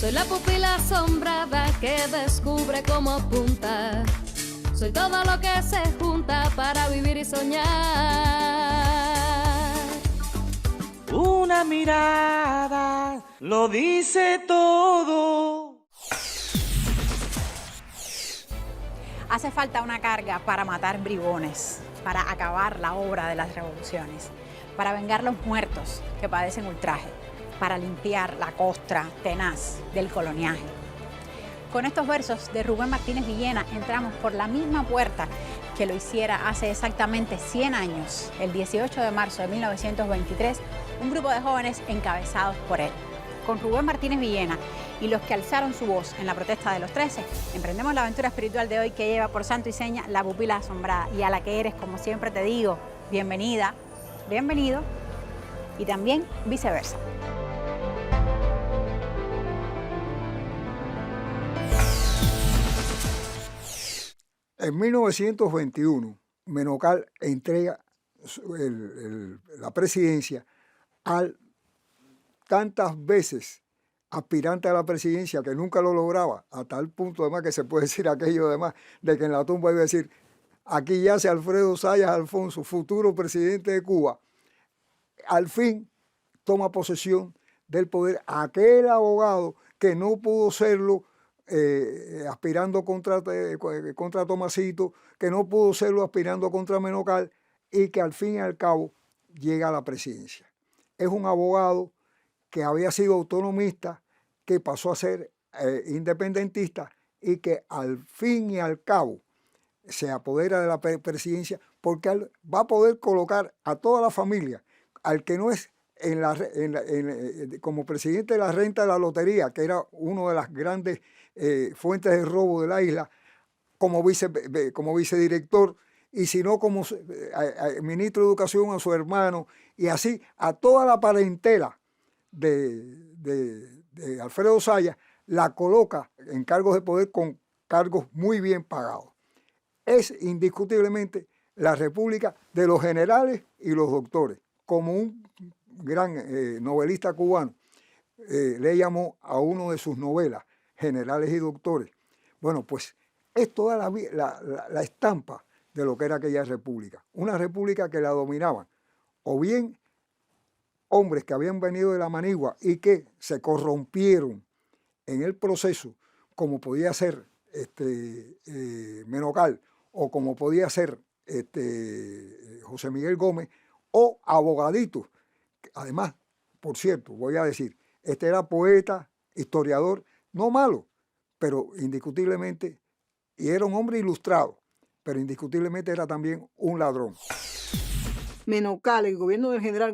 Soy la pupila asombrada que descubre cómo apunta. Soy todo lo que se junta para vivir y soñar. Una mirada lo dice todo. Hace falta una carga para matar bribones, para acabar la obra de las revoluciones, para vengar los muertos que padecen ultraje, para limpiar la costra tenaz del coloniaje. Con estos versos de Rubén Martínez Villena entramos por la misma puerta que lo hiciera hace exactamente 100 años, el 18 de marzo de 1923, un grupo de jóvenes encabezados por él. Con Rubén Martínez Villena y los que alzaron su voz en la protesta de los 13, emprendemos la aventura espiritual de hoy que lleva por santo y seña La Pupila Asombrada, y a la que eres, como siempre te digo, bienvenida, bienvenido, y también viceversa. En 1921, Menocal entrega la presidencia al tantas veces aspirante a la presidencia que nunca lo lograba, a tal punto además que se puede decir aquello además de que en la tumba iba a decir: aquí yace Alfredo Zayas Alfonso, futuro presidente de Cuba. Al fin toma posesión del poder aquel abogado que no pudo serlo aspirando contra Tomasito, que no pudo serlo aspirando contra Menocal, y que al fin y al cabo llega a la presidencia. Es un abogado que había sido autonomista, que pasó a ser independentista y que al fin y al cabo se apodera de la presidencia porque va a poder colocar a toda la familia, al que no es como presidente de la renta de la lotería, que era una de las grandes fuentes de robo de la isla, como vicedirector, y si no como ministro de Educación a su hermano, y así a toda la parentela de Alfredo Zayas, la coloca en cargos de poder con cargos muy bien pagados. Es indiscutiblemente la república de los generales y los doctores. Como un gran novelista cubano le llamó a uno de sus novelas, Generales y Doctores. Bueno, pues es toda la estampa de lo que era aquella república. Una república que la dominaban o bien hombres que habían venido de la manigua y que se corrompieron en el proceso, como podía ser Menocal o como podía ser José Miguel Gómez, o abogaditos. Además, por cierto, voy a decir, este era poeta, historiador, no malo, pero indiscutiblemente, y era un hombre ilustrado, pero indiscutiblemente era también un ladrón. Menocal, el gobierno del general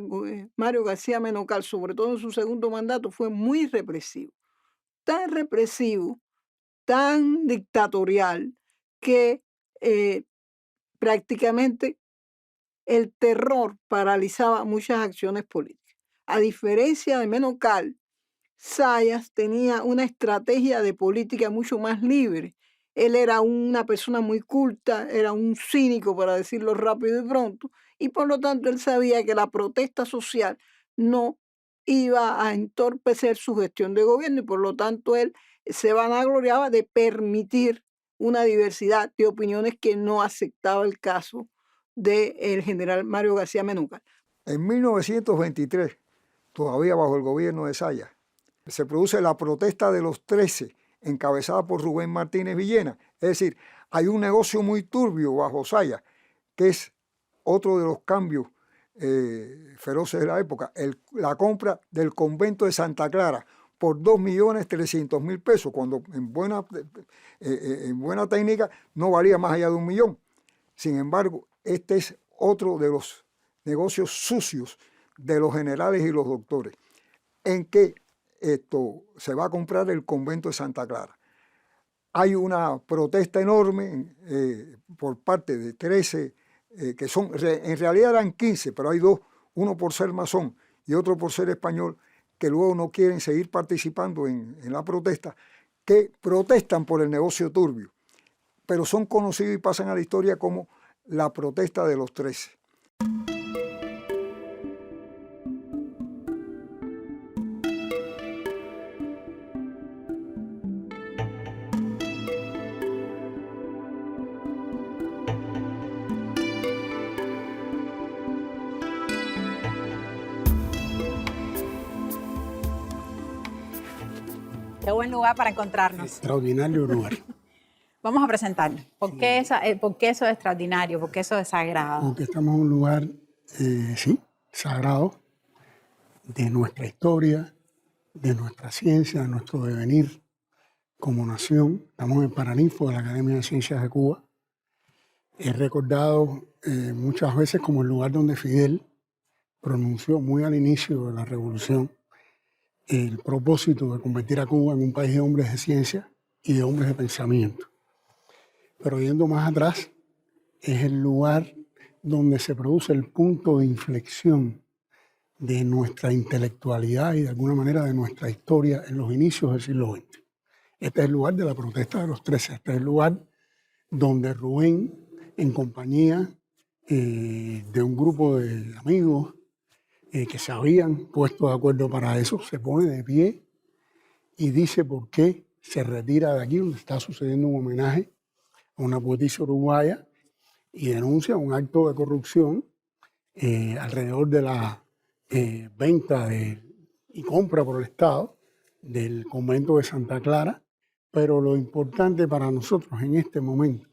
Mario García Menocal, sobre todo en su segundo mandato, fue muy represivo, tan dictatorial, que prácticamente el terror paralizaba muchas acciones políticas. A diferencia de Menocal, Zayas tenía una estrategia de política mucho más libre. Él era una persona muy culta, era un cínico, para decirlo rápido y pronto, y por lo tanto él sabía que la protesta social no iba a entorpecer su gestión de gobierno, y por lo tanto él se vanagloriaba de permitir una diversidad de opiniones que no aceptaba el caso del general Mario García Menocal. En 1923, todavía bajo el gobierno de Zayas, se produce la protesta de los 13, encabezada por Rubén Martínez Villena. Es decir, hay un negocio muy turbio bajo Zayas, que es otro de los cambios feroces de la época, la compra del convento de Santa Clara por 2.300.000 pesos, cuando en buena técnica no valía más allá de 1 millón. Sin embargo, este es otro de los negocios sucios de los generales y los doctores, en que se va a comprar el convento de Santa Clara. Hay una protesta enorme por parte de 13, que son, en realidad eran 15, pero hay 2, uno por ser masón y otro por ser español, que luego no quieren seguir participando en la protesta, que protestan por el negocio turbio, pero son conocidos y pasan a la historia como la protesta de los 13. Qué buen lugar para encontrarnos. Extraordinario lugar. Vamos a presentarnos. ¿Por qué eso es extraordinario? ¿Por qué eso es sagrado? Porque estamos en un lugar, sagrado, de nuestra historia, de nuestra ciencia, de nuestro devenir como nación. Estamos en el Paraninfo de la Academia de Ciencias de Cuba. He recordado muchas veces como el lugar donde Fidel pronunció muy al inicio de la revolución el propósito de convertir a Cuba en un país de hombres de ciencia y de hombres de pensamiento. Pero yendo más atrás, es el lugar donde se produce el punto de inflexión de nuestra intelectualidad y de alguna manera de nuestra historia en los inicios del siglo XX. Este es el lugar de la protesta de los 13, este es el lugar donde Rubén, en compañía de un grupo de amigos que se habían puesto de acuerdo para eso, se pone de pie y dice por qué se retira de aquí, donde está sucediendo un homenaje a una poetisa uruguaya, y denuncia un acto de corrupción alrededor de la venta y compra por el Estado del convento de Santa Clara. Pero lo importante para nosotros en este momento...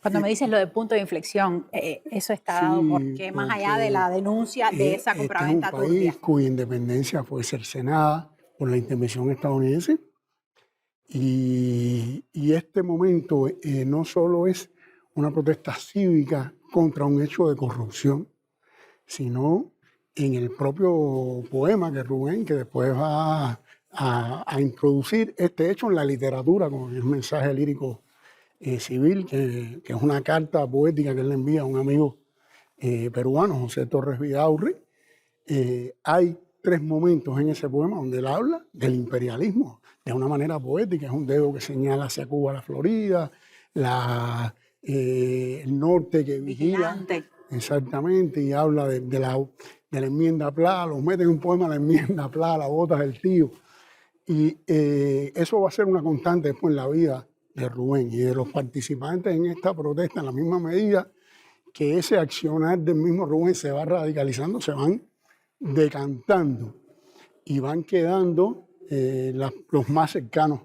Cuando me dices lo del punto de inflexión, eso está dado porque más allá de la denuncia de esa compraventa turbia. Este es un país cuya independencia fue cercenada por la intervención estadounidense, y este momento no solo es una protesta cívica contra un hecho de corrupción, sino en el propio poema que Rubén, que después va a introducir este hecho en la literatura con el mensaje lírico civil, que es una carta poética que él le envía a un amigo peruano, José Torres Vidaurri. Hay 3 momentos en ese poema donde él habla del imperialismo de una manera poética. Es un dedo que señala hacia Cuba, la Florida, el norte que vigila. Vigilante. Exactamente, y habla de la enmienda Pla, los mete en un poema la enmienda Pla, la bota del tío. Y eso va a ser una constante después en la vida de Rubén y de los participantes en esta protesta, en la misma medida que ese accionar del mismo Rubén se va radicalizando, se van decantando y van quedando los más cercanos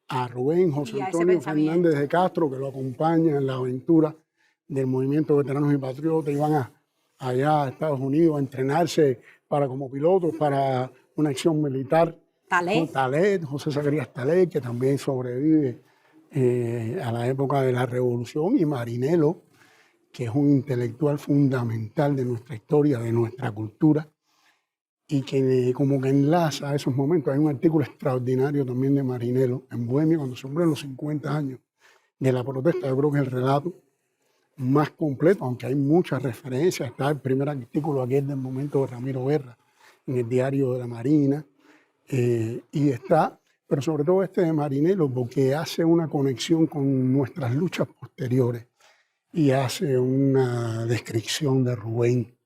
a Rubén, José Antonio Fernández de Castro, que lo acompaña en la aventura del movimiento de veteranos y patriotas, y van allá a Estados Unidos a entrenarse como pilotos para una acción militar. Talet, José Zacarías Talet, que también sobrevive a la época de la Revolución, y Marinelo, que es un intelectual fundamental de nuestra historia, de nuestra cultura, y que como que enlaza esos momentos. Hay un artículo extraordinario también de Marinelo en Bohemia, cuando se cumplen los 50 años de la protesta. Yo creo que es el relato más completo, aunque hay muchas referencias. Está el primer artículo aquel del momento de Ramiro Guerra en el Diario de la Marina, y está, pero sobre todo este de Marinelo, porque hace una conexión con nuestras luchas posteriores y hace una descripción de Rubén.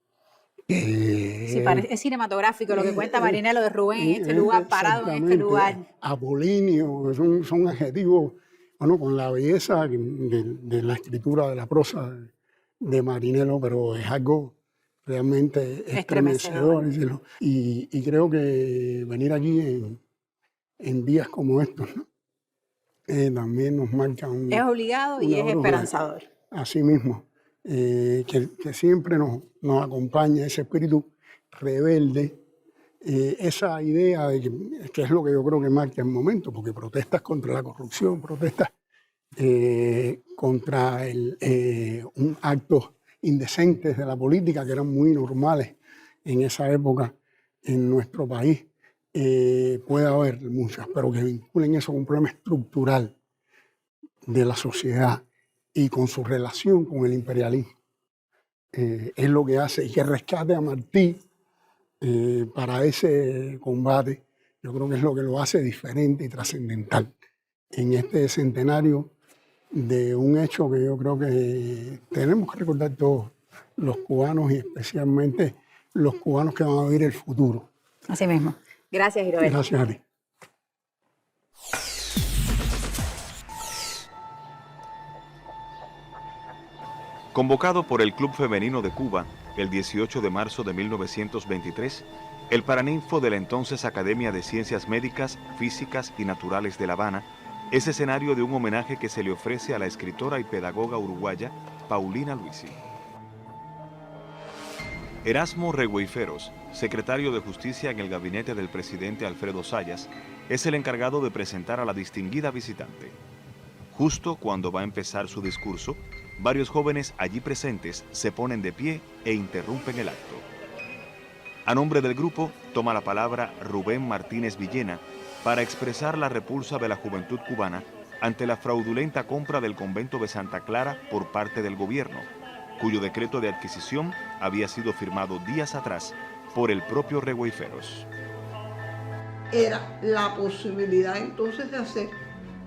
Sí, es cinematográfico lo que cuenta Marinelo de Rubén en este lugar, parado en este lugar. Apolíneo, son adjetivos, bueno, con la belleza de la escritura, de la prosa de Marinelo, pero es algo realmente estremecedor. Y creo que venir aquí en días como estos, ¿no? También nos marca es obligado y es esperanzador. Así mismo, que siempre nos acompaña ese espíritu rebelde, esa idea de que es lo que yo creo que marca el momento, porque protestas contra la corrupción, protestas contra un actos indecentes de la política que eran muy normales en esa época en nuestro país. Puede haber muchas, pero que vinculen eso con un problema estructural de la sociedad y con su relación con el imperialismo. Es lo que hace, y que rescate a Martí para ese combate, yo creo que es lo que lo hace diferente y trascendental en este centenario de un hecho que yo creo que tenemos que recordar todos los cubanos, y especialmente los cubanos que van a vivir el futuro. Así mismo. Gracias, Giroel. Gracias a ti. Convocado por el Club Femenino de Cuba, el 18 de marzo de 1923, el Paraninfo de la entonces Academia de Ciencias Médicas, Físicas y Naturales de La Habana es escenario de un homenaje que se le ofrece a la escritora y pedagoga uruguaya Paulina Luisi. Erasmo Regueiferos, secretario de Justicia en el gabinete del presidente Alfredo Zayas, es el encargado de presentar a la distinguida visitante. Justo cuando va a empezar su discurso, varios jóvenes allí presentes se ponen de pie e interrumpen el acto. A nombre del grupo, toma la palabra Rubén Martínez Villena para expresar la repulsa de la juventud cubana ante la fraudulenta compra del convento de Santa Clara por parte del gobierno, cuyo decreto de adquisición había sido firmado días atrás por el propio Regueiferos. Era la posibilidad entonces de hacer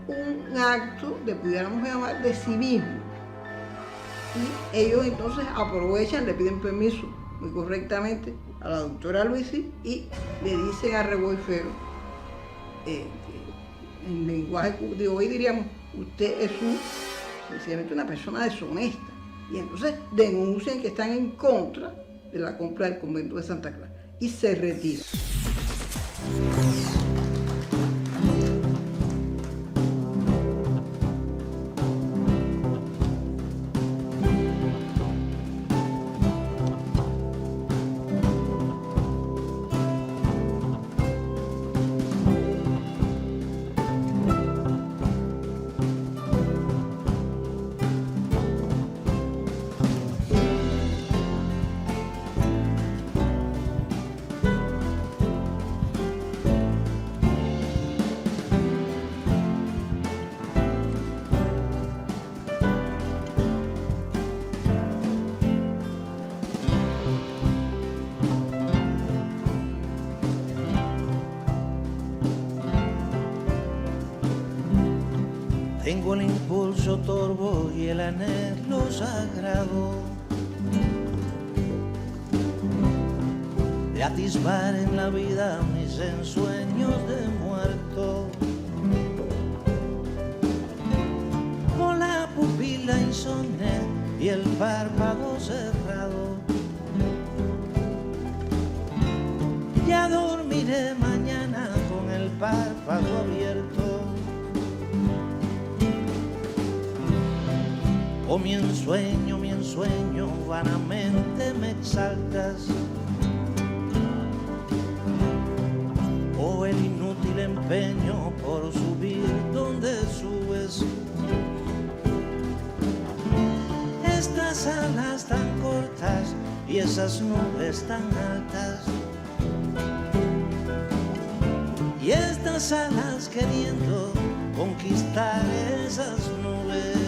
un acto de, pudiéramos llamar, de civismo. Y ellos entonces aprovechan, le piden permiso muy correctamente a la doctora Luisi y le dicen a Regueiferos, en lenguaje de hoy diríamos, usted es sencillamente una persona deshonesta. Y entonces denuncian que están en contra de la compra del convento de Santa Clara y se retiran. Tengo el impulso torvo y el anhelo sagrado de atisbar en la vida mis ensueños de muerto. Con la pupila insomne y el párpado cerrado, ya dormiré mañana con el párpado abierto. Oh, mi ensueño vanamente me exaltas. Oh, el inútil empeño por subir donde subes. Estas alas tan cortas y esas nubes tan altas. Y estas alas queriendo conquistar esas nubes.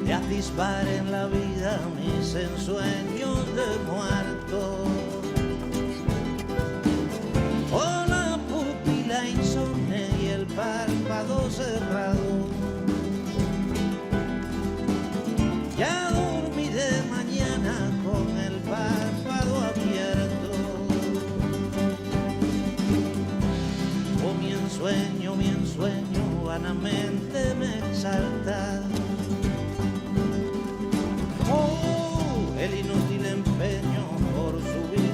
Atisbar en la vida mis ensueños de muerto. Oh, la pupila insomne y el párpado cerrado. Ya dormiré mañana con el párpado abierto. Oh, mi ensueño vanamente me exalta. El inútil empeño por subir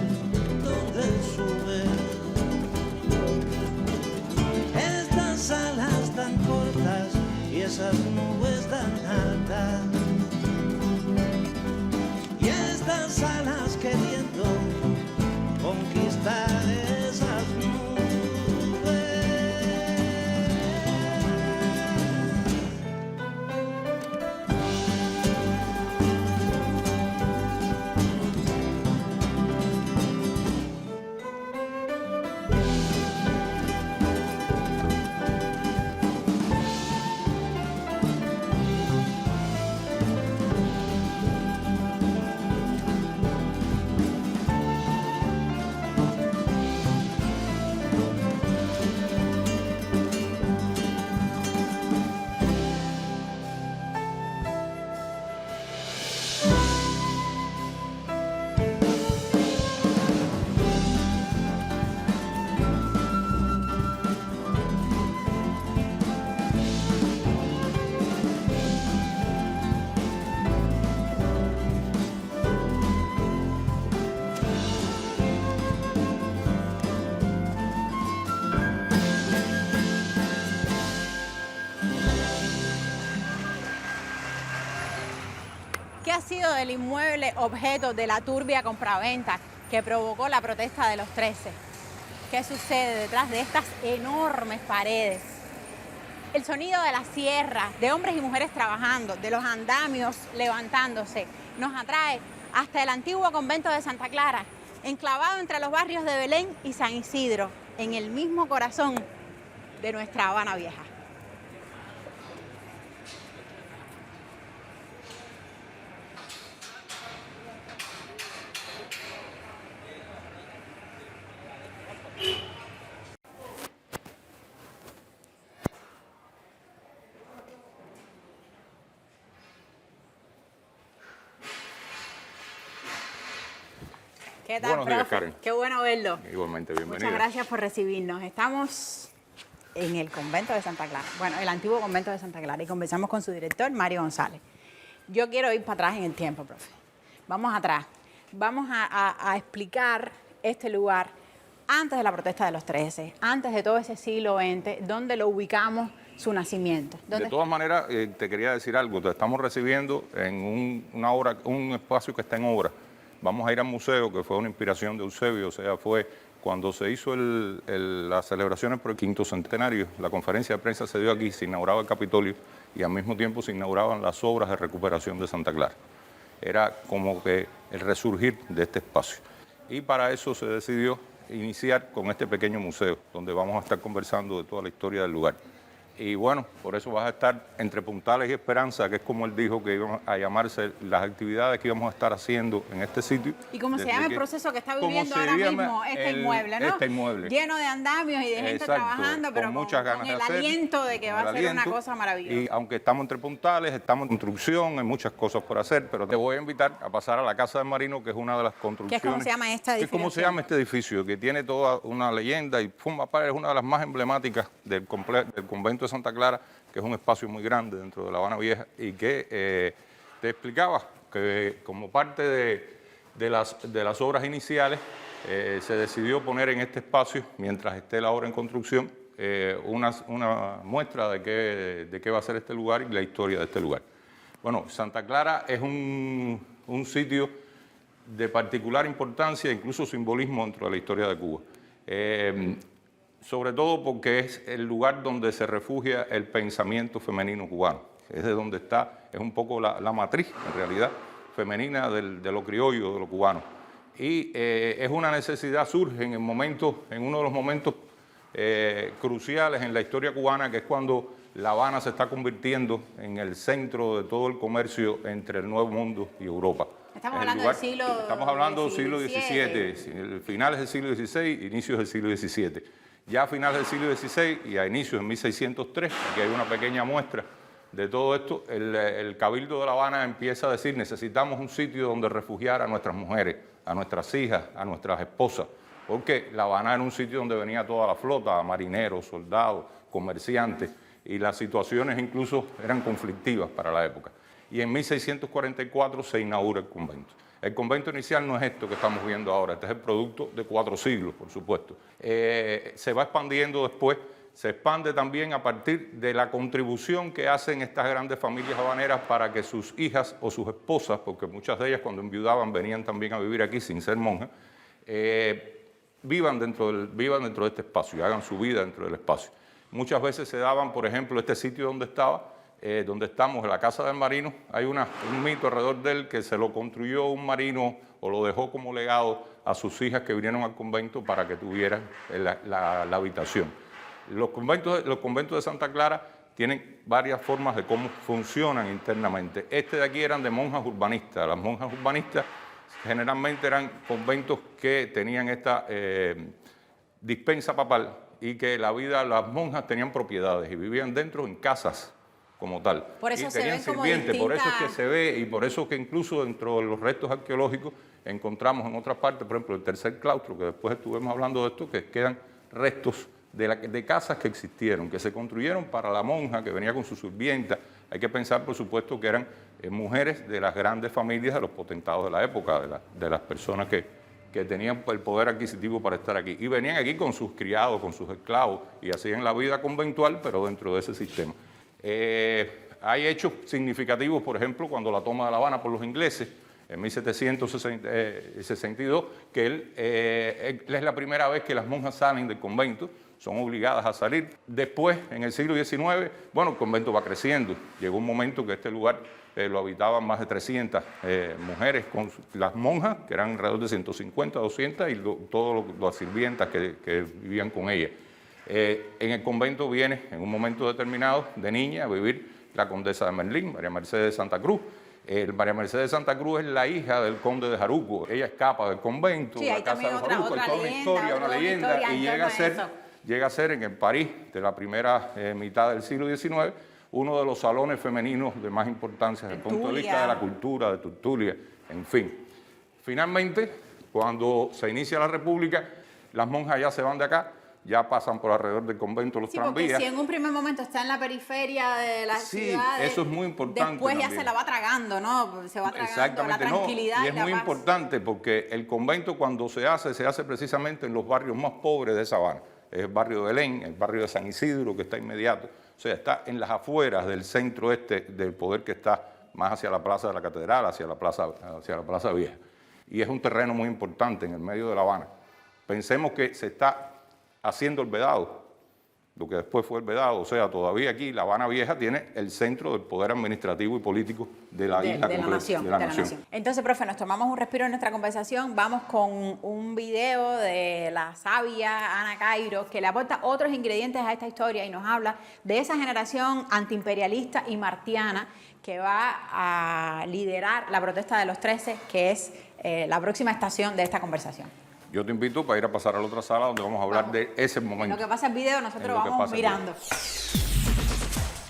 del inmueble objeto de la turbia compraventa que provocó la protesta de los 13. ¿Qué sucede detrás de estas enormes paredes? El sonido de la sierra, de hombres y mujeres trabajando, de los andamios levantándose, nos atrae hasta el antiguo convento de Santa Clara, enclavado entre los barrios de Belén y San Isidro, en el mismo corazón de nuestra Habana Vieja. ¿Qué tal, Buenos días, profe? Karen. Qué bueno verlo. Igualmente, bienvenida. Muchas gracias por recibirnos. Estamos en el convento de Santa Clara, bueno, el antiguo convento de Santa Clara, y conversamos con su director, Mario González. Yo quiero ir para atrás en el tiempo, profe. Vamos atrás. Vamos a explicar este lugar antes de la protesta de los 13, antes de todo ese siglo XX, donde lo ubicamos su nacimiento. De todas maneras, te quería decir algo. Te estamos recibiendo en un espacio que está en obra. Vamos a ir al museo, que fue una inspiración de Eusebio, o sea, fue cuando se hizo las celebraciones por el 5º centenario. La conferencia de prensa se dio aquí, se inauguraba el Capitolio y al mismo tiempo se inauguraban las obras de recuperación de Santa Clara. Era como que el resurgir de este espacio. Y para eso se decidió iniciar con este pequeño museo, donde vamos a estar conversando de toda la historia del lugar. Y bueno, por eso vas a estar entre Puntales y Esperanza, que es como él dijo que iban a llamarse las actividades que íbamos a estar haciendo en este sitio. Y como se llama el proceso que está viviendo ahora mismo este inmueble, ¿no? Este inmueble. Lleno de andamios y de gente trabajando, pero con muchas ganas el de hacer, aliento de que va a ser una cosa maravillosa. Y aunque estamos entre Puntales, estamos en construcción, hay muchas cosas por hacer, pero te voy a invitar a pasar a la Casa del Marino, que es una de las construcciones. ¿Qué es cómo se llama esta edificación? ¿Cómo se llama este edificio? Que tiene toda una leyenda y forma parte, es una de las más emblemáticas del convento de Santa Clara, que es un espacio muy grande dentro de La Habana Vieja y que te explicaba que como parte de las obras iniciales se decidió poner en este espacio, mientras esté la obra en construcción, una muestra de qué va a ser este lugar y la historia de este lugar. Bueno, Santa Clara es un sitio de particular importancia e incluso simbolismo dentro de la historia de Cuba. Sobre todo porque es el lugar donde se refugia el pensamiento femenino cubano. Es de donde está, es un poco la matriz, en realidad, femenina de lo criollo, de lo cubano. Y es una necesidad, surge en uno de los momentos cruciales en la historia cubana, que es cuando La Habana se está convirtiendo en el centro de todo el comercio entre el Nuevo Mundo y Europa. Estamos hablando del siglo XVII. Estamos hablando del siglo XVII, finales del siglo XVI, inicios del siglo XVII. Ya a finales del siglo XVI y a inicios de 1603, aquí hay una pequeña muestra de todo esto, el Cabildo de La Habana empieza a decir: necesitamos un sitio donde refugiar a nuestras mujeres, a nuestras hijas, a nuestras esposas, porque La Habana era un sitio donde venía toda la flota, marineros, soldados, comerciantes, y las situaciones incluso eran conflictivas para la época. Y en 1644 se inaugura el convento. El convento inicial no es esto que estamos viendo ahora, este es el producto de 4 siglos, por supuesto. Se va expandiendo después, se expande también a partir de la contribución que hacen estas grandes familias habaneras para que sus hijas o sus esposas, porque muchas de ellas cuando enviudaban venían también a vivir aquí sin ser monjas, vivan dentro de este espacio y hagan su vida dentro del espacio. Muchas veces se daban, por ejemplo, este sitio donde estamos, en la Casa del Marino, hay un mito alrededor de él que se lo construyó un marino o lo dejó como legado a sus hijas que vinieron al convento para que tuvieran la habitación. Los conventos de Santa Clara tienen varias formas de cómo funcionan internamente. Este de aquí eran de monjas urbanistas. Las monjas urbanistas generalmente eran conventos que tenían esta dispensa papal y que las monjas tenían propiedades y vivían dentro en casas como tal. Por eso y se tenían ven como sirvientes, por eso es que distintas. se ve y por eso que incluso dentro de los restos arqueológicos encontramos en otras partes, por ejemplo, el tercer claustro, que después estuvimos hablando de esto, que quedan restos de casas que existieron, que se construyeron para la monja que venía con su sirvienta. Hay que pensar, por supuesto, que eran mujeres de las grandes familias de los potentados de la época, de las personas que tenían el poder adquisitivo para estar aquí. Y venían aquí con sus criados, con sus esclavos, y hacían la vida conventual, pero dentro de ese sistema. Hay hechos significativos, por ejemplo, cuando la toma de La Habana por los ingleses, en 1762, que él es la primera vez que las monjas salen del convento, son obligadas a salir. Después, en el siglo XIX, bueno, el convento va creciendo. Llegó un momento que este lugar lo habitaban más de 300 mujeres, con las monjas, que eran alrededor de 150, 200, y todas las sirvientas que vivían con ella. En el convento viene, en un momento determinado, de niña, a vivir la condesa de Merlín, María Mercedes de Santa Cruz. María Mercedes de Santa Cruz es la hija del conde de Jaruco. Ella escapa del convento, sí, de la casa de Jaruco, hay toda una historia, una leyenda, y llega a ser en el París de la primera mitad del siglo XIX uno de los salones femeninos de más importancia desde el punto de vista de la cultura, de Tertulia, en fin. Finalmente, cuando se inicia la República, las monjas ya se van de acá, ya pasan por alrededor del convento los tranvías. Porque si en un primer momento está en la periferia de las ciudades, eso es muy importante. Después ya también se la va tragando, ¿no? Se va tragando la tranquilidad y es muy importante porque el convento cuando se hace precisamente en los barrios más pobres de esa Habana. Es el barrio de Belén, el barrio de San Isidro, que está inmediato. O sea, está en las afueras del centro del poder que está más hacia la Plaza de la Catedral, hacia la Plaza Vieja. Y es un terreno muy importante en el medio de La Habana. Pensemos que se está haciendo el Vedado, lo que después fue el Vedado. O sea, todavía aquí La Habana Vieja tiene el centro del poder administrativo y político de la isla completa, de la nación. Entonces, profe, nos tomamos un respiro en nuestra conversación. Vamos con un video de la sabia Ana Cairo, que le aporta otros ingredientes a esta historia y nos habla de esa generación antiimperialista y martiana que va a liderar la protesta de los 13, que es la próxima estación de esta conversación. Yo te invito para ir a pasar a la otra sala donde vamos a hablar de ese momento. Lo que pasa en el video, nosotros vamos mirando.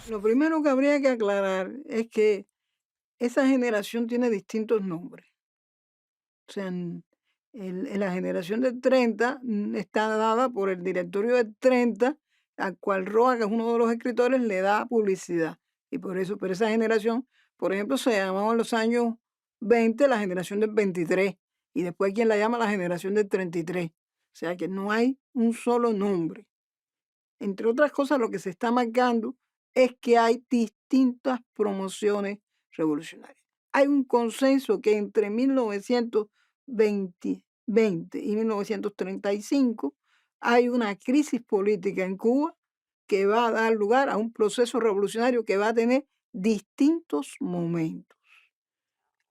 Lo primero que habría que aclarar es que esa generación tiene distintos nombres. O sea, la generación del 30 está dada por el directorio del 30, al cual Roa, que es uno de los escritores, le da publicidad. Y por eso, pero esa generación, por ejemplo, se llamaba en los años 20 la generación del 23. Y después quien la llama la generación del 33. O sea que no hay un solo nombre. Entre otras cosas, lo que se está marcando es que hay distintas promociones revolucionarias. Hay un consenso que entre 1920 y 1935 hay una crisis política en Cuba que va a dar lugar a un proceso revolucionario que va a tener distintos momentos.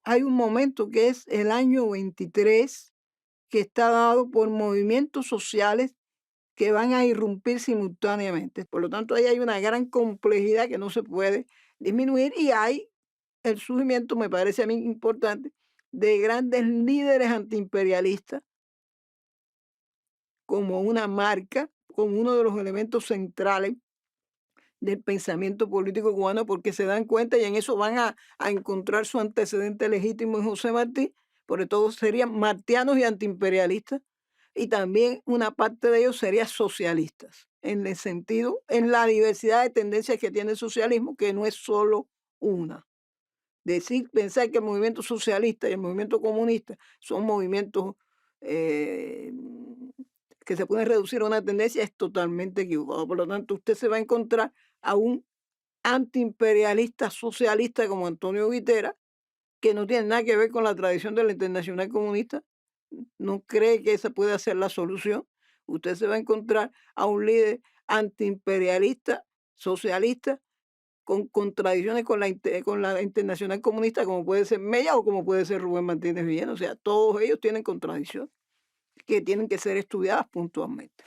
Hay un momento que es el año 23, que está dado por movimientos sociales que van a irrumpir simultáneamente. Por lo tanto, ahí hay una gran complejidad que no se puede disminuir y hay el surgimiento, me parece a mí importante, de grandes líderes antiimperialistas como una marca, como uno de los elementos centrales del pensamiento político cubano, porque se dan cuenta y en eso van a encontrar su antecedente legítimo en José Martí, porque todos serían martianos y antiimperialistas, y también una parte de ellos sería socialistas, en el sentido, en la diversidad de tendencias que tiene el socialismo, que no es solo una. Pensar que el movimiento socialista y el movimiento comunista son movimientos que se pueden reducir a una tendencia es totalmente equivocado. Por lo tanto, usted se va a encontrar a un antiimperialista socialista como Antonio Guitera, que no tiene nada que ver con la tradición de la Internacional Comunista, no cree que esa pueda ser la solución. Usted se va a encontrar a un líder antiimperialista, socialista, con contradicciones con la Internacional Comunista, como puede ser Mella o como puede ser Rubén Martínez Villena. O sea, todos ellos tienen contradicciones que tienen que ser estudiadas puntualmente.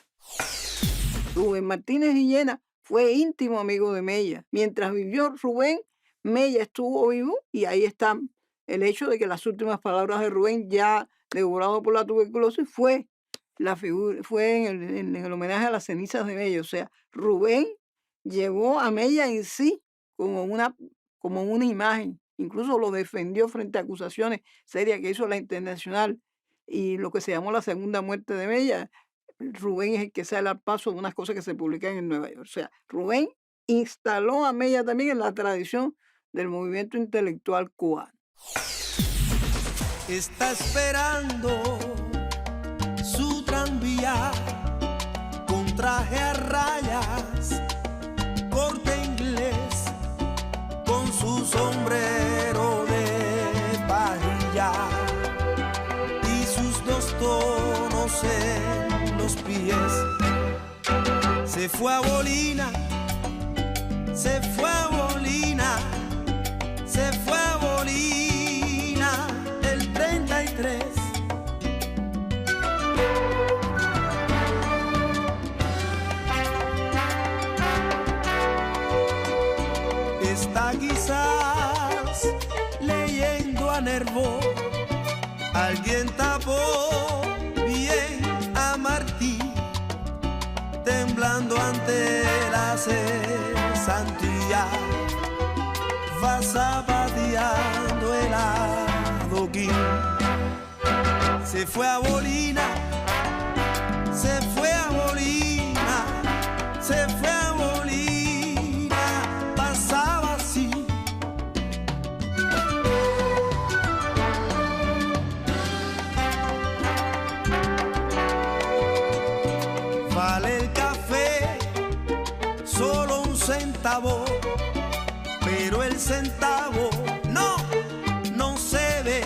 Rubén Martínez Villena fue íntimo amigo de Mella. Mientras vivió Rubén, Mella estuvo vivo y ahí está el hecho de que las últimas palabras de Rubén, ya devorado por la tuberculosis, fue en el homenaje a las cenizas de Mella. O sea, Rubén llevó a Mella en sí como una imagen. Incluso lo defendió frente a acusaciones serias que hizo la Internacional y lo que se llamó la segunda muerte de Mella. Rubén es el que sale al paso de unas cosas que se publican en Nueva York. O sea, Rubén instaló a Mella también en la tradición del movimiento intelectual cubano. Está esperando su tranvía con traje a rayas, corte inglés, con su sombrero de pajilla. Se fue a Bolina, se fue a Bolina, se fue a Bolina el 33. Está quizás leyendo a Nervo, alguien tapó bien a Martí, temblando ante la cesantía, va zapateando el adoquín. Se fue a Bolina, se fue a Bolina, se fue a Bolina, pasaba así. Vale el café solo un centavo, pero el centavo no se ve.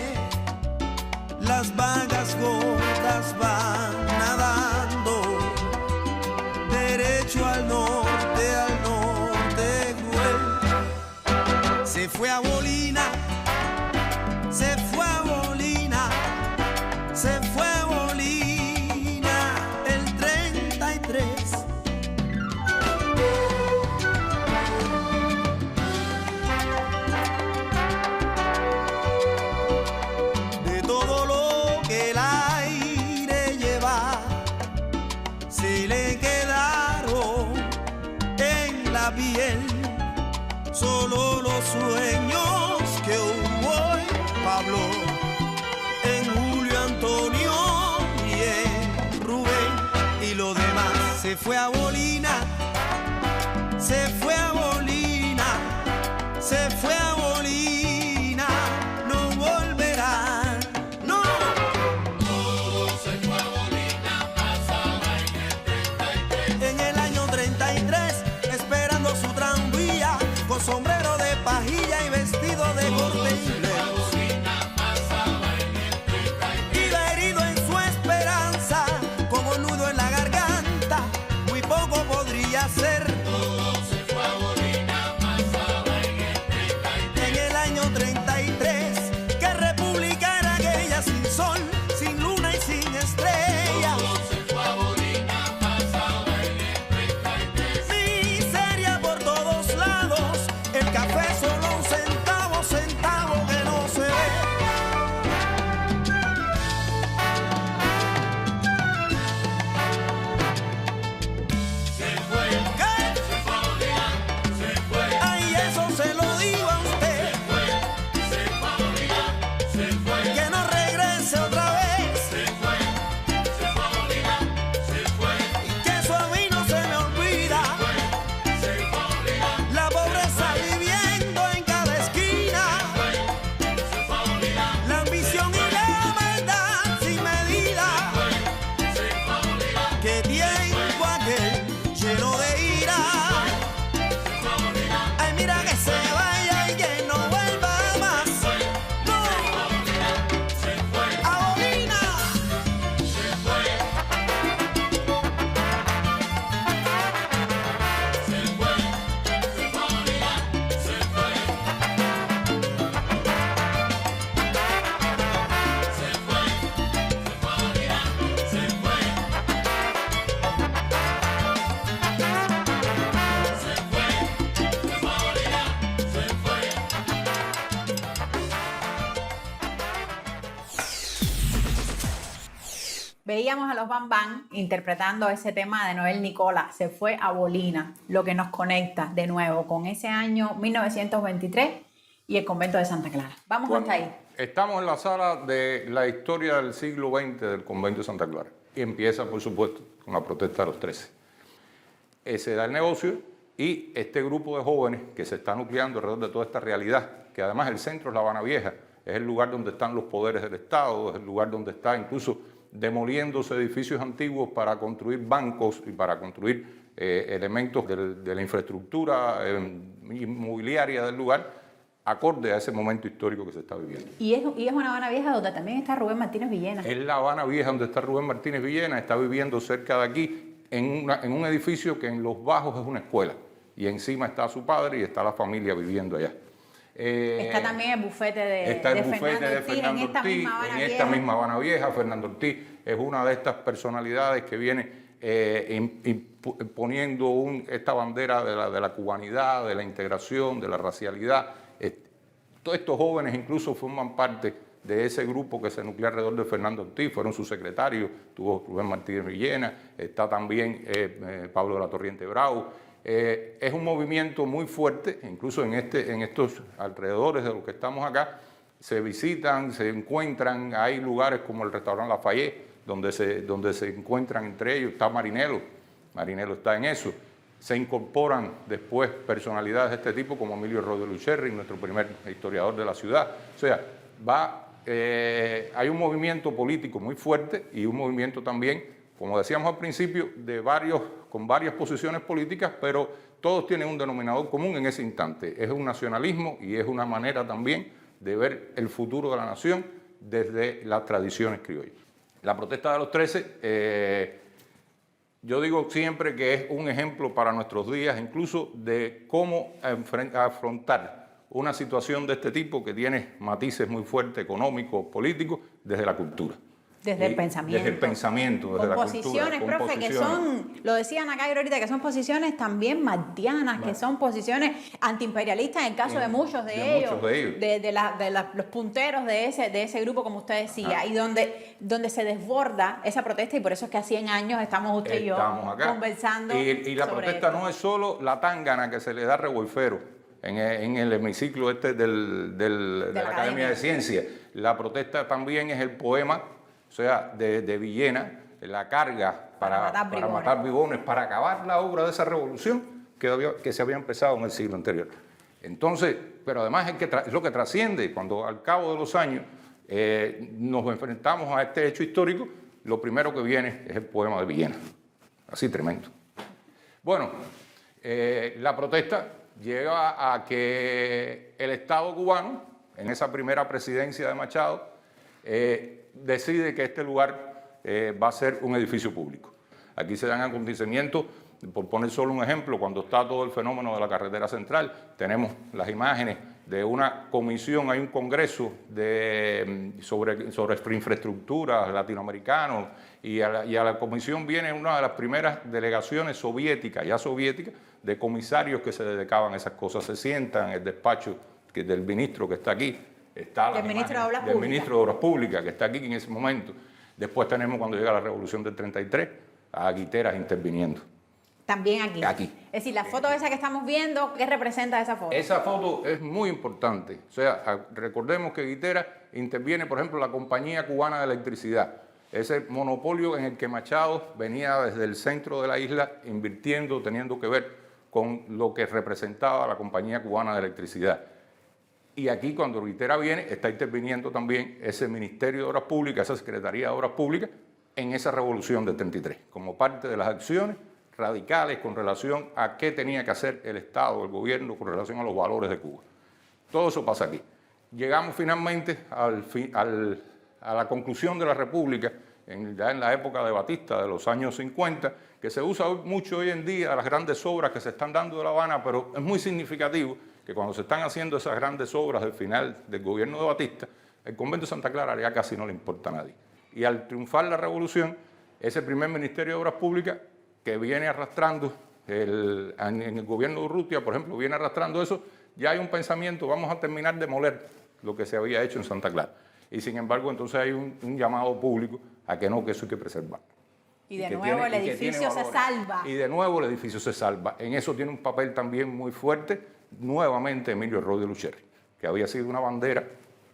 Las vagas gotas van nadando derecho al norte cruel. Se fue a Bolina, se fue a Bolina, se fue a Bolina el 33. De todo lo que el aire lleva, se le quedaron en la piel solo los sueños que hubo en Pablo, en Julio Antonio y en Rubén, y lo demás se fue a Bolina, se fue a Bolina, se fue a Bolina, no volverá, no. Todo se fue a Bolina, pasaba en el año 33, esperando su tranvía, con sombrero de pajilla y vestido de corte inglés. Iba herido en su esperanza, como nudo en la garganta, muy poco podría ser. Todo se fue a Bolina, pasaba en el año 33, ¿qué república era aquella sin sol, sin luna y sin estrella? Todo se fue a Bolina, pasaba en el 33. Miseria por todos lados, el café solo un centavo, centavo que no se ve. Se fue, ¿qué? Se fue a Bolina, se fue. Ay, eso se lo digo a usted. Se fue a Bolina, se fue. Que no regrese otra vez. Se fue a Bolina, se fue. Y que eso a mí no se me olvida. Se fue a Bolina. La pobreza viviendo en cada esquina. Se fue a Bolina. La ambición y la maldad sin medida. Se fue a Bolina. Que tiempo aquel lleno de ira. Se fue a Bolina. Ay, mira que se vaya y que no vuelva más. No. Se fue a Bolina. Se fue. Se fue. Se fue a Bolina. Se fue. Se fue. Se fue a Bolina. Se fue. Veíamos a los Bam Bam interpretando ese tema de Noel Nicola, Se fue a Bolina, lo que nos conecta de nuevo con ese año 1923 y el convento de Santa Clara. Vamos hasta ahí. Estamos en la sala de la historia del siglo XX del convento de Santa Clara. Y empieza, por supuesto, con la protesta de los 13. Se da el negocio y este grupo de jóvenes que se está nucleando alrededor de toda esta realidad, que además el centro es La Habana Vieja, es el lugar donde están los poderes del Estado, es el lugar donde está incluso demoliéndose edificios antiguos para construir bancos y para construir elementos de la infraestructura inmobiliaria del lugar, acorde a ese momento histórico que se está viviendo. Y es una Habana Vieja donde también está Rubén Martínez Villena. Es la Habana Vieja donde está Rubén Martínez Villena, está viviendo cerca de aquí. en un edificio que en los bajos es una escuela y encima está su padre y está la familia viviendo allá. Está también el bufete de Fernando Ortiz, en esta misma Habana Vieja. Fernando Ortiz es una de estas personalidades que viene poniendo esta bandera de la cubanidad, de la integración, de la racialidad. Todos estos jóvenes incluso forman parte de ese grupo que se nucleó alrededor de Fernando Ortiz, fueron sus secretarios, tuvo Rubén Martínez Villena, está también Pablo de la Torriente Bravo. Es un movimiento muy fuerte, incluso en estos alrededores de los que estamos acá, se visitan, se encuentran, hay lugares como el restaurante Lafayette, donde se encuentran entre ellos, está Marinelo está en eso. Se incorporan después personalidades de este tipo como Emilio Rodio Lucherri, nuestro primer historiador de la ciudad. O sea, hay un movimiento político muy fuerte y un movimiento también, como decíamos al principio, con varias posiciones políticas, pero todos tienen un denominador común en ese instante. Es un nacionalismo y es una manera también de ver el futuro de la nación desde las tradiciones criollas. La protesta de los 13, yo digo siempre que es un ejemplo para nuestros días, incluso de cómo afrontar una situación de este tipo que tiene matices muy fuertes, económicos, políticos, desde la cultura. Desde el pensamiento. Desde el pensamiento, desde la cultura. Posiciones, profe, que son, lo decían acá ahorita, que son posiciones también martianas, que son posiciones antiimperialistas en el caso de muchos de ellos. De los punteros de ese grupo, como usted decía, y donde se desborda esa protesta, y por eso es que a 100 años estamos usted y yo conversando. Y la protesta esto no es solo la tángana que se le da a Revolfero en el hemiciclo de la Academia de Ciencias. La protesta también es el poema, o sea, de Villena, la carga para matar bribones, para acabar la obra de esa revolución que se había empezado en el siglo anterior. Entonces, pero además es lo que trasciende, cuando al cabo de los años nos enfrentamos a este hecho histórico, lo primero que viene es el poema de Villena, así tremendo. Bueno, la protesta llega a que el Estado cubano, en esa primera presidencia de Machado, decide que este lugar va a ser un edificio público. Aquí se dan acontecimientos, por poner solo un ejemplo, cuando está todo el fenómeno de la carretera central, tenemos las imágenes de una comisión, hay un congreso sobre infraestructura latinoamericano, y a la comisión viene una de las primeras delegaciones soviéticas, de comisarios que se dedicaban a esas cosas. Se sientan en el despacho del ministro que está aquí, del ministro de Obras Públicas, que está aquí en ese momento. Después tenemos, cuando llega la revolución del 33, a Guiteras interviniendo. También aquí. Aquí. Es decir, la foto esa que estamos viendo, ¿qué representa esa foto? Esa foto es muy importante. O sea, recordemos que Guiteras interviene, por ejemplo, la Compañía Cubana de Electricidad. Ese monopolio en el que Machado venía desde el centro de la isla invirtiendo, teniendo que ver con lo que representaba la Compañía Cubana de Electricidad. Y aquí, cuando Guitera viene, está interviniendo también ese Ministerio de Obras Públicas, esa Secretaría de Obras Públicas, en esa revolución del 33, como parte de las acciones radicales con relación a qué tenía que hacer el Estado, el gobierno, con relación a los valores de Cuba. Todo eso pasa aquí. Llegamos finalmente a la conclusión de la República, ya en la época de Batista, de los años 50, que se usa mucho hoy en día, las grandes obras que se están dando de La Habana, pero es muy significativo que cuando se están haciendo esas grandes obras del final del gobierno de Batista, el convento de Santa Clara ya casi no le importa a nadie. Y al triunfar la revolución, ese primer Ministerio de Obras Públicas que viene arrastrando, en el gobierno de Urrutia, por ejemplo, viene arrastrando eso, ya hay un pensamiento, vamos a terminar de demoler lo que se había hecho en Santa Clara. Y sin embargo, entonces hay un llamado público a que no, que eso hay que preservar. Y de nuevo el edificio se salva. Y de nuevo el edificio se salva. En eso tiene un papel también muy fuerte, nuevamente Emilio Rodio Lucherri, que había sido una bandera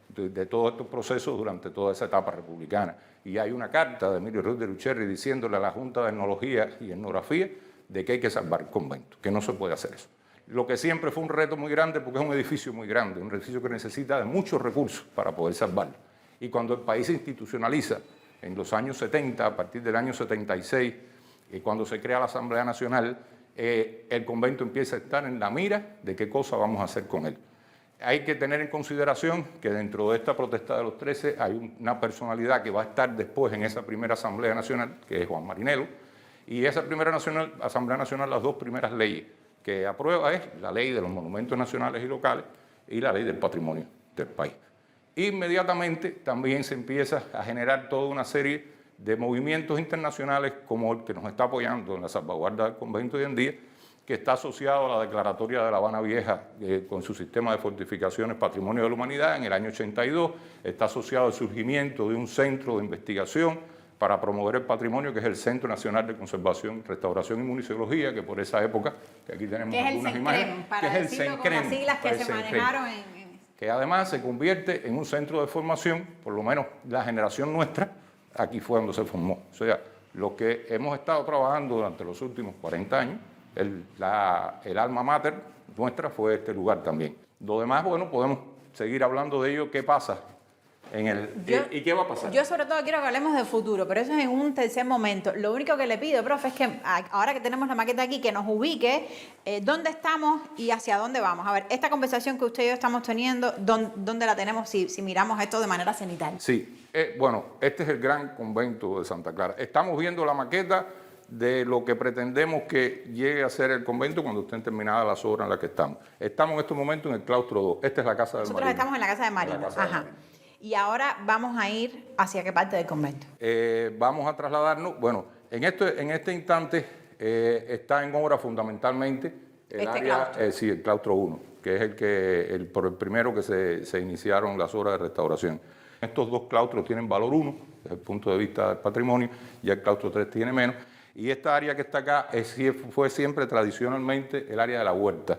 de todos estos procesos durante toda esa etapa republicana. Y hay una carta de Emilio Rodio Lucherri diciéndole a la Junta de Etnología y Etnografía de que hay que salvar el convento, que no se puede hacer eso. Lo que siempre fue un reto muy grande, porque es un edificio muy grande, un edificio que necesita de muchos recursos para poder salvarlo. Y cuando el país se institucionaliza, en los años 70, a partir del año 76, y cuando se crea la Asamblea Nacional, el convento empieza a estar en la mira de qué cosa vamos a hacer con él. Hay que tener en consideración que dentro de esta protesta de los 13 hay una personalidad que va a estar después en esa primera Asamblea Nacional, que es Juan Marinelo, Y esa primera Asamblea Nacional, las dos primeras leyes que aprueba es la ley de los monumentos nacionales y locales y la ley del patrimonio del país. Inmediatamente también se empieza a generar toda una serie de movimientos internacionales como el que nos está apoyando en la salvaguarda del convento hoy en día, que está asociado a la Declaratoria de La Habana Vieja con su sistema de fortificaciones Patrimonio de la Humanidad en el año 82, está asociado al surgimiento de un centro de investigación para promover el patrimonio, que es el Centro Nacional de Conservación, Restauración y Museología, que por esa época, que aquí tenemos algunas imágenes, que es el CENCREM, con las siglas que se manejaron que además se convierte en un centro de formación, por lo menos la generación nuestra, aquí fue donde se formó. O sea, lo que hemos estado trabajando durante los últimos 40 años, el alma mater nuestra fue este lugar también. Lo demás, bueno, podemos seguir hablando de ello, qué pasa ¿y qué va a pasar? Yo sobre todo quiero que hablemos de futuro, pero eso es en un tercer momento. Lo único que le pido, profe, es que ahora que tenemos la maqueta aquí, que nos ubique dónde estamos y hacia dónde vamos. A ver, esta conversación que usted y yo estamos teniendo, ¿dónde la tenemos si miramos esto de manera cenital? Sí, bueno, este es el gran convento de Santa Clara. Estamos viendo la maqueta de lo que pretendemos que llegue a ser el convento cuando estén terminadas las obras en las que estamos. Estamos en estos momentos en el claustro 2. Esta es la casa del Marino. Nosotros estamos en la casa de Marino. Ajá. Y ahora vamos a ir hacia qué parte del convento. Vamos a trasladarnos, bueno, en este instante está en obra fundamentalmente el área, sí, el claustro 1, que es por el primero que se iniciaron las obras de restauración. Estos dos claustros tienen valor 1, desde el punto de vista del patrimonio, y el claustro 3 tiene menos. Y esta área que está acá fue siempre tradicionalmente el área de la huerta.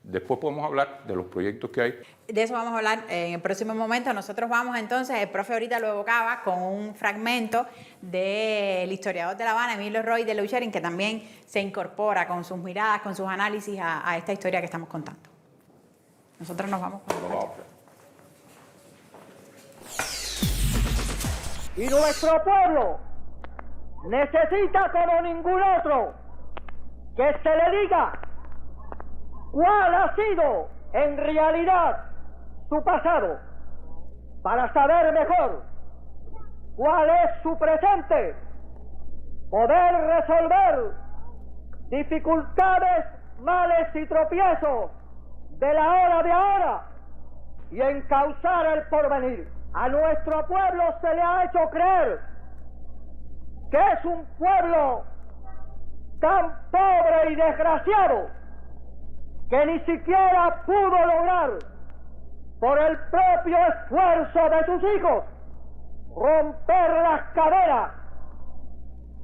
Después podemos hablar de los proyectos que hay. De eso vamos a hablar en el próximo momento. Nosotros vamos entonces, el profe ahorita lo evocaba con un fragmento del historiador de La Habana, Emilio Roy de Leuchering, que también se incorpora con sus miradas, con sus análisis a esta historia que estamos contando. Nosotros nos vamos con Y nuestro pueblo necesita como ningún otro que se le diga cuál ha sido en realidad su pasado, para saber mejor cuál es su presente, poder resolver dificultades, males y tropiezos de la hora de ahora y encauzar el porvenir. A nuestro pueblo se le ha hecho creer que es un pueblo tan pobre y desgraciado que ni siquiera pudo lograr, por el propio esfuerzo de sus hijos, romper las cadenas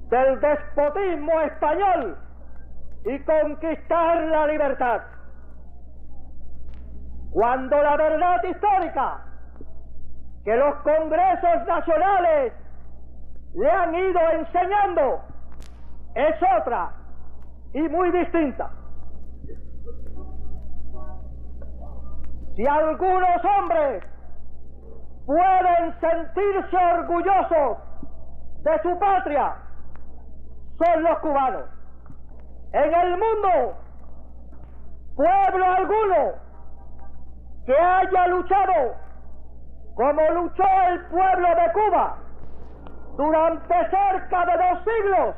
del despotismo español y conquistar la libertad. Cuando la verdad histórica que los congresos nacionales le han ido enseñando es otra y muy distinta. Si algunos hombres pueden sentirse orgullosos de su patria, son los cubanos. En el mundo, pueblo alguno que haya luchado como luchó el pueblo de Cuba durante cerca de 2 siglos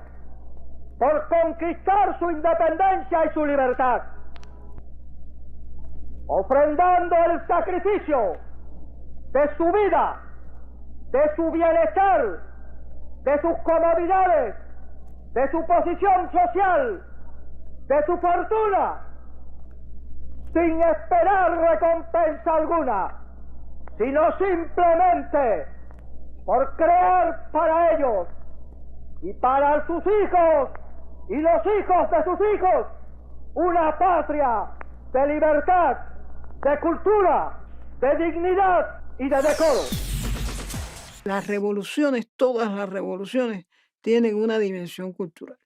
por conquistar su independencia y su libertad, ofrendando el sacrificio de su vida, de su bienestar, de sus comodidades, de su posición social, de su fortuna, sin esperar recompensa alguna, sino simplemente por crear para ellos y para sus hijos y los hijos de sus hijos una patria de libertad, de cultura, de dignidad y de decoro. Las revoluciones, todas las revoluciones, tienen una dimensión cultural.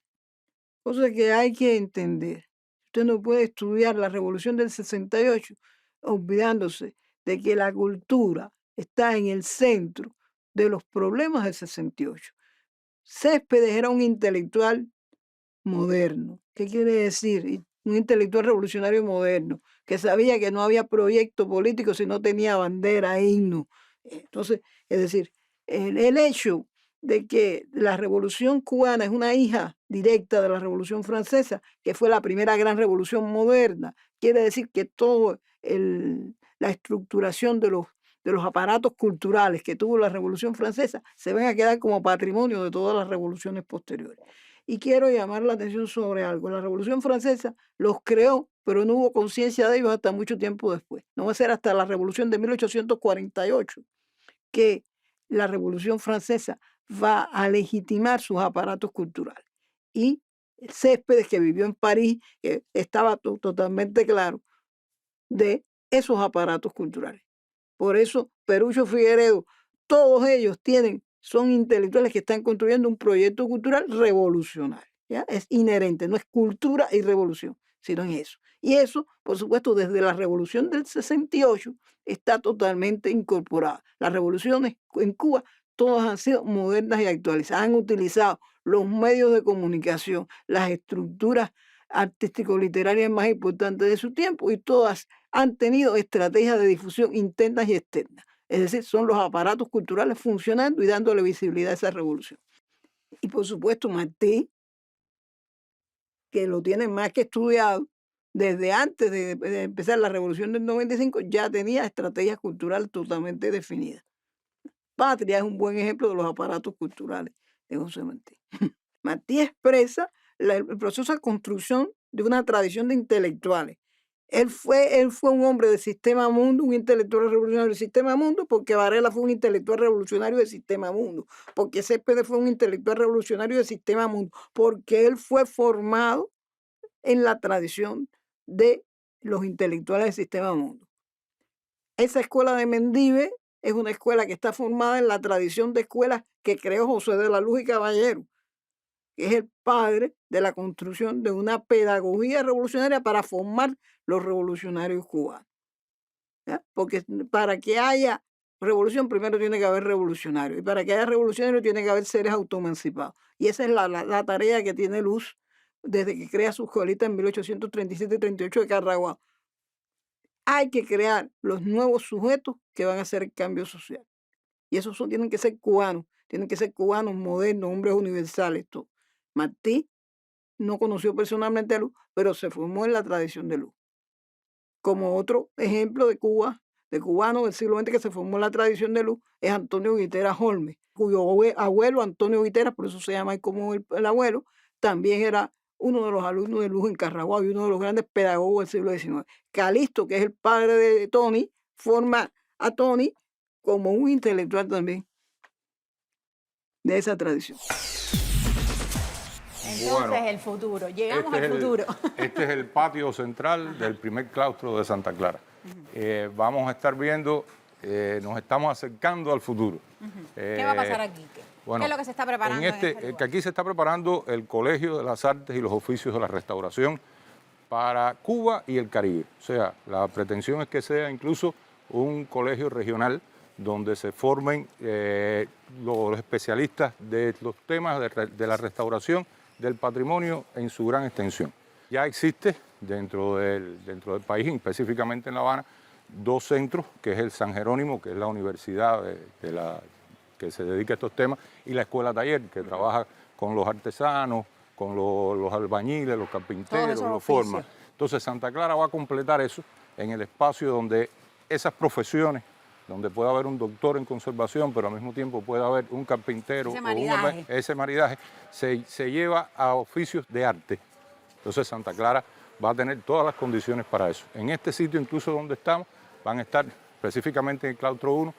Cosa que hay que entender. Usted no puede estudiar la revolución del 68 olvidándose de que la cultura está en el centro de los problemas del 68. Céspedes era un intelectual moderno. ¿Qué quiere decir? Un intelectual revolucionario moderno, que sabía que no había proyecto político si no tenía bandera e himno. Entonces, es decir, el hecho de que la Revolución cubana es una hija directa de la Revolución Francesa, que fue la primera gran revolución moderna. Quiere decir que toda la estructuración de los aparatos culturales que tuvo la Revolución Francesa se van a quedar como patrimonio de todas las revoluciones posteriores. Y quiero llamar la atención sobre algo. La Revolución Francesa los creó, pero no hubo conciencia de ellos hasta mucho tiempo después. No va a ser hasta la Revolución de 1848 que la Revolución Francesa va a legitimar sus aparatos culturales. Y Céspedes, que vivió en París, estaba totalmente claro de esos aparatos culturales. Por eso, Perucho Figueredo, todos ellos son intelectuales que están construyendo un proyecto cultural revolucionario. ¿Ya? Es inherente, no es cultura y revolución, sino en eso. Y eso, por supuesto, desde la revolución del 68 está totalmente incorporado. Las revoluciones en Cuba todas han sido modernas y actualizadas. Han utilizado los medios de comunicación, las estructuras artístico-literarias más importantes de su tiempo, y todas han tenido estrategias de difusión internas y externas. Es decir, son los aparatos culturales funcionando y dándole visibilidad a esa revolución. Y por supuesto, Martí, que lo tiene más que estudiado, desde antes de empezar la revolución del 95, ya tenía estrategias culturales totalmente definidas. Patria es un buen ejemplo de los aparatos culturales de José Martí. Martí expresa el proceso de construcción de una tradición de intelectuales. Él fue un hombre del sistema mundo, un intelectual revolucionario del sistema mundo, porque Varela fue un intelectual revolucionario del sistema mundo, porque Céspedes fue un intelectual revolucionario del sistema mundo, porque él fue formado en la tradición de los intelectuales del sistema mundo. Esa escuela de Mendive es una escuela que está formada en la tradición de escuelas que creó José de la Luz y Caballero, que es el padre de la construcción de una pedagogía revolucionaria para formar los revolucionarios cubanos. ¿Ya? Porque para que haya revolución primero tiene que haber revolucionarios, y para que haya revolucionarios tiene que haber seres autoemancipados. Y esa es la tarea que tiene Luz desde que crea su escuelita en 1837-38 de Carraguao. Hay que crear los nuevos sujetos que van a hacer el cambio social. Y esos tienen que ser cubanos modernos, hombres universales, todo. Martí no conoció personalmente a Luz, pero se formó en la tradición de Luz. Como otro ejemplo de Cuba, de cubano del siglo XX que se formó en la tradición de Luz, es Antonio Guiteras Holmes, cuyo abuelo, Antonio Guiteras, por eso se llama como el abuelo, también era uno de los alumnos de Luz en Carraguao y uno de los grandes pedagogos del siglo XIX. Calixto, que es el padre de Tony, forma a Tony como un intelectual también de esa tradición. Entonces, Bueno, el futuro. Llegamos al futuro. Este es el patio central del primer claustro de Santa Clara. Vamos a estar viendo, nos estamos acercando al futuro. ¿Qué va a pasar aquí? Bueno, ¿Qué es lo que se está preparando? Que aquí se está preparando el Colegio de las Artes y los Oficios de la Restauración para Cuba y el Caribe. O sea, la pretensión es que sea incluso un colegio regional donde se formen los especialistas de los temas de la restauración del patrimonio en su gran extensión. Ya existe dentro del país, específicamente en La Habana, dos centros, que es el San Jerónimo, que es la universidad que se dedica a estos temas, y la Escuela Taller, que trabaja con los artesanos, con los albañiles, los carpinteros, los formas. Entonces Santa Clara va a completar eso en el espacio donde esas profesiones, donde puede haber un doctor en conservación, pero al mismo tiempo puede haber un carpintero, ese maridaje se lleva a oficios de arte. Entonces Santa Clara va a tener todas las condiciones para eso. En este sitio, incluso donde estamos, van a estar específicamente en el claustro 1,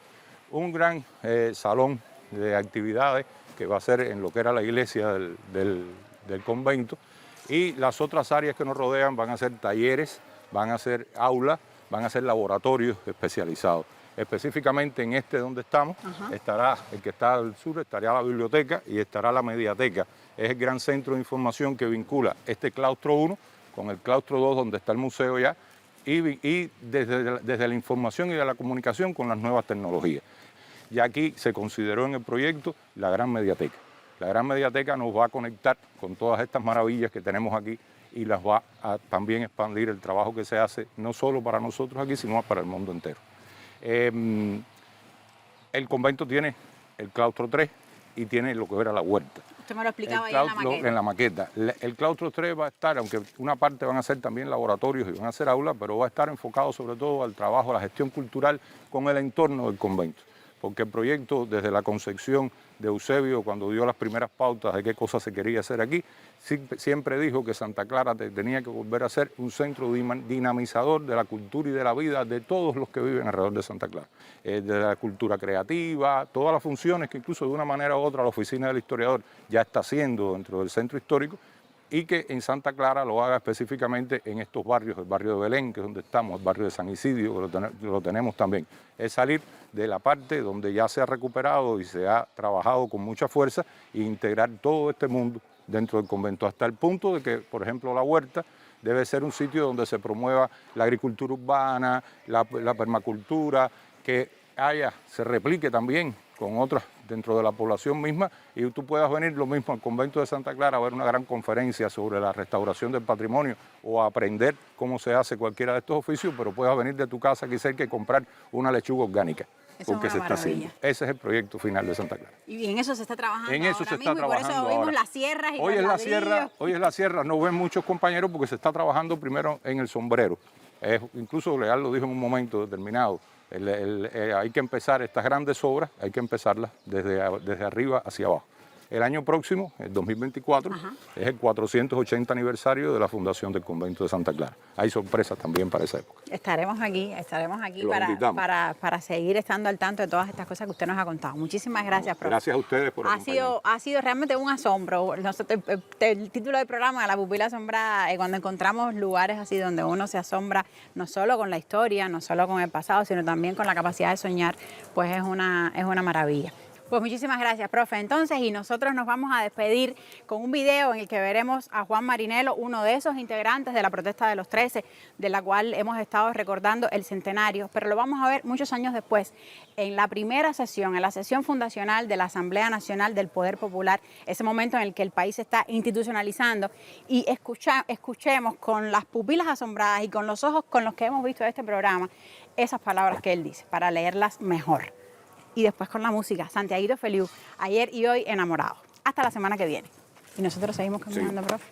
un gran salón de actividades que va a ser en lo que era la iglesia del convento, y las otras áreas que nos rodean van a ser talleres, van a ser aulas, van a ser laboratorios especializados. Específicamente en este donde estamos, estará el que está al sur, estaría la biblioteca y estará la mediateca. Es el gran centro de información que vincula este claustro 1 con el claustro 2, donde está el museo ya, y desde la información y de la comunicación con las nuevas tecnologías. Ya aquí se consideró en el proyecto la gran mediateca. La gran mediateca nos va a conectar con todas estas maravillas que tenemos aquí y las va a también expandir el trabajo que se hace, no solo para nosotros aquí, sino para el mundo entero. El convento tiene el claustro 3, y tiene lo que era la huerta. Usted me lo explicaba ahí en la maqueta. En la maqueta. El claustro 3 va a estar, aunque una parte van a ser también laboratorios y van a ser aulas, pero va a estar enfocado sobre todo al trabajo, a la gestión cultural con el entorno del convento. Porque el proyecto, desde la concepción de Eusebio, cuando dio las primeras pautas de qué cosas se quería hacer aquí, siempre dijo que Santa Clara tenía que volver a ser un centro dinamizador de la cultura y de la vida de todos los que viven alrededor de Santa Clara. De la cultura creativa, todas las funciones que incluso de una manera u otra la Oficina del Historiador ya está haciendo dentro del centro histórico, y que en Santa Clara lo haga específicamente en estos barrios, el barrio de Belén, que es donde estamos, el barrio de San Isidro, que lo tenemos también. Es salir de la parte donde ya se ha recuperado y se ha trabajado con mucha fuerza e integrar todo este mundo dentro del convento, hasta el punto de que, por ejemplo, la huerta debe ser un sitio donde se promueva la agricultura urbana, la permacultura, que se replique también con otras dentro de la población misma, y tú puedas venir lo mismo al convento de Santa Clara a ver una gran conferencia sobre la restauración del patrimonio o a aprender cómo se hace cualquiera de estos oficios, pero puedas venir de tu casa aquí cerca y comprar una lechuga orgánica. Eso porque es se una está haciendo. maravilla. Ese es el proyecto final de Santa Clara. Y en eso se está trabajando En eso ahora se está mismo, y por eso trabajando vimos ahora. las sierras y Hoy los es ladrillos. hoy es la sierra, no ven muchos compañeros porque se está trabajando primero en el sombrero. Incluso Leal lo dijo en un momento determinado. Hay que empezar estas grandes obras, hay que empezarlas desde arriba hacia abajo. El año próximo, el 2024, es el 480 aniversario de la fundación del convento de Santa Clara. Hay sorpresas también para esa época. Estaremos aquí Los invitamos. para seguir estando al tanto de todas estas cosas que usted nos ha contado. Muchísimas gracias, profe. Gracias a ustedes por acompañarnos. Ha sido realmente un asombro. El título del programa, La pupila asombrada, cuando encontramos lugares así donde uno se asombra, no solo con la historia, no solo con el pasado, sino también con la capacidad de soñar, pues es una maravilla. Pues muchísimas gracias, profe. Entonces, y nosotros nos vamos a despedir con un video en el que veremos a Juan Marinelo, uno de esos integrantes de la protesta de los 13, de la cual hemos estado recordando el centenario, pero lo vamos a ver muchos años después, en la primera sesión, en la sesión fundacional de la Asamblea Nacional del Poder Popular, ese momento en el que el país se está institucionalizando, y escuchemos con las pupilas asombradas y con los ojos con los que hemos visto este programa, esas palabras que él dice, para leerlas mejor. Y después con la música, Santiaguito Feliu, ayer y hoy enamorado. Hasta la semana que viene. Y nosotros seguimos caminando, profe.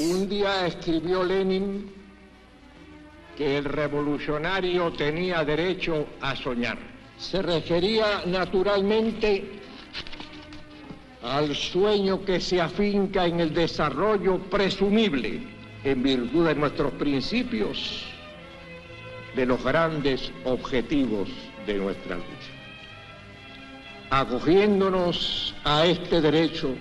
Un día escribió Lenin que el revolucionario tenía derecho a soñar. Se refería naturalmente al sueño que se afinca en el desarrollo presumible, en virtud de nuestros principios, de los grandes objetivos de nuestra lucha. Acogiéndonos a este derecho,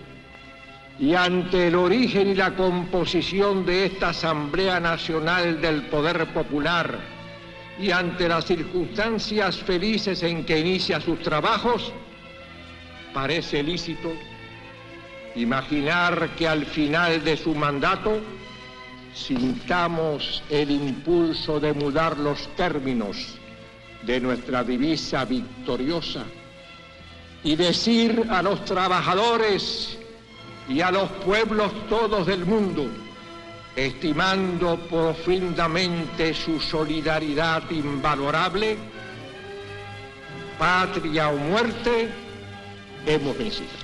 y ante el origen y la composición de esta Asamblea Nacional del Poder Popular, y ante las circunstancias felices en que inicia sus trabajos, parece lícito imaginar que al final de su mandato sintamos el impulso de mudar los términos de nuestra divisa victoriosa y decir a los trabajadores y a los pueblos todos del mundo, estimando profundamente su solidaridad invalorable, patria o muerte, hemos vencido.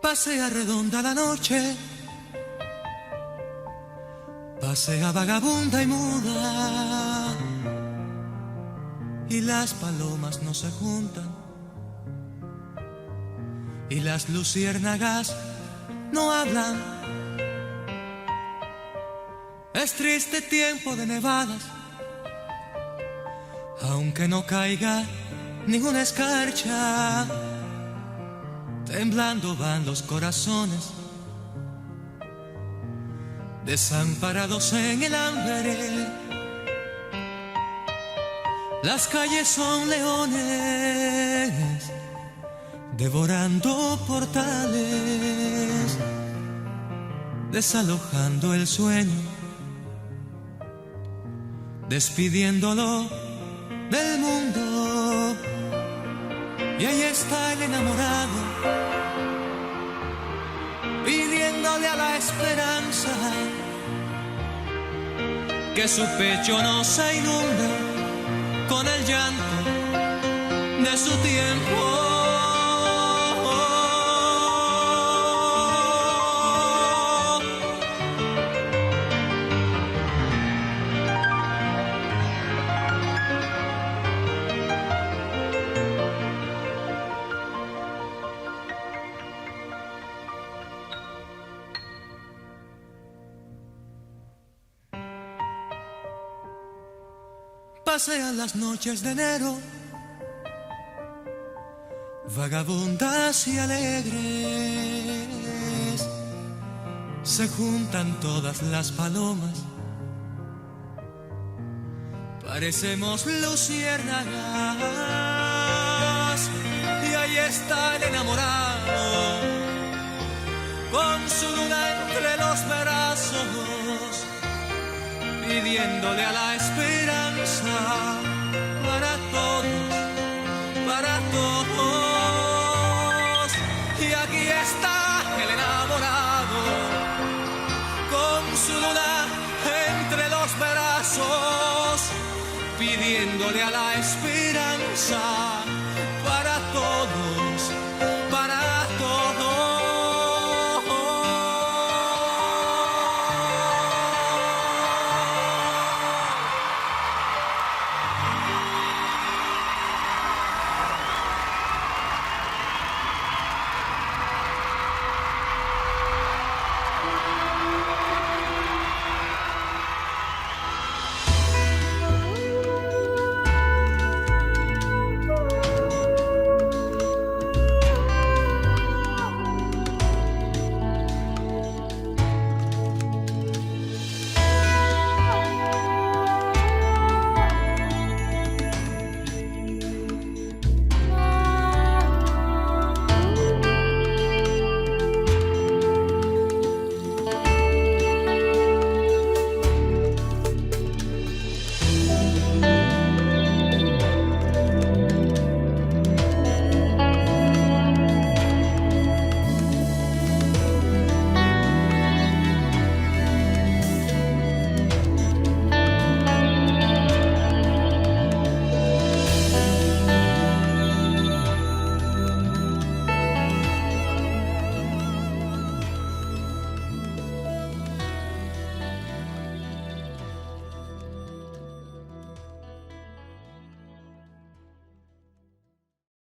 Pasea redonda la noche, pasea vagabunda y muda, y las palomas no se juntan, y las luciérnagas no hablan. Es triste tiempo de nevadas, aunque no caiga ninguna escarcha. Temblando van los corazones, desamparados en el hambre. Las calles son leones, devorando portales, desalojando el sueño, despidiéndolo del mundo. Y ahí está el enamorado, pidiéndole a la esperanza que su pecho no se inunde con el llanto de su tiempo. Pasean las noches de enero, vagabundas y alegres. Se juntan todas las palomas, parecemos luciérnagas. Y ahí está el enamorado, con su luna entre los brazos, pidiéndole a la esperanza para todos, para todos. Y aquí está el enamorado, con su luna entre los brazos, pidiéndole a la esperanza